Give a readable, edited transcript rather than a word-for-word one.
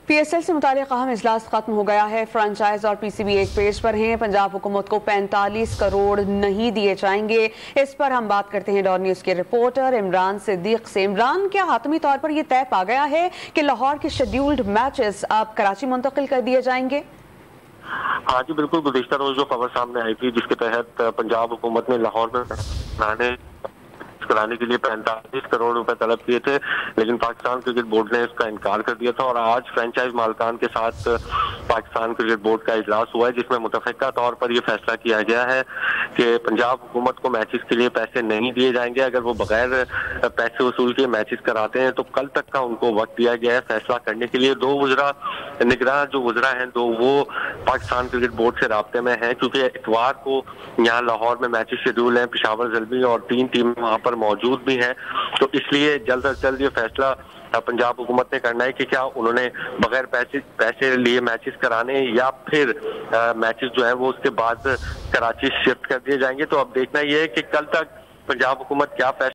PSL سے متعلق اہم اجلاس ختم ہو گیا ہے۔ فرنچائز اور PCB ایک پیج پر ہیں۔ پنجاب حکومت کو 45 کروڑ نہیں دیے جائیں گے۔ اس پر ہم بات کرتے ہیں ڈار نیوز کے رپورٹر عمران صدیق سے۔ عمران، کیا حتمی طور پر یہ طے پا گیا ہے کہ لاہور کے شیڈیولڈ میچز اب کراچی منتقل کر دیے جائیں گے؟ ہاں جی بالکل، گزشتہ روز جو خبر سامنے آئی تھی جس کے تحت پنجاب حکومت نے لاہور میں کرانے کے لیے 45 کروڑ روپے طلب کیے تھے، لیکن پاکستان کرکٹ بورڈ نے اس کا انکار کر دیا تھا، اور آج فرنچائز مالکان کے ساتھ پاکستان کرکٹ بورڈ کا اجلاس ہوا ہے جس میں متفقہ طور پر یہ فیصلہ کیا گیا ہے کہ پنجاب حکومت کو میچز کے لیے پیسے نہیں دیے جائیں گے۔ اگر وہ بغیر پیسے وصول کے میچز کراتے ہیں تو کل تک کا ان کو وقت دیا گیا ہے فیصلہ کرنے کے لیے۔ دو وزراء نگراں جو وزراء ہیں وہ پاکستان کرکٹ بورڈ سے رابطے میں ہیں، کیونکہ اتوار کو یہاں لاہور میں میچز شیڈول ہیں، پشاور زلمی اور 3 ٹیمیں وہاں پر موجود بھی ہیں، تو اس لیے جلد از جلد یہ فیصلہ پنجاب حکومت نے کرنا ہے کہ کیا انہوں نے بغیر پیسے لیے میچز کرانے یا پھر میچز جو ہیں وہ اس کے بعد کراچی شفٹ کر دیے جائیں گے۔ تو اب دیکھنا یہ ہے کہ کل تک پنجاب حکومت کیا فیصلہ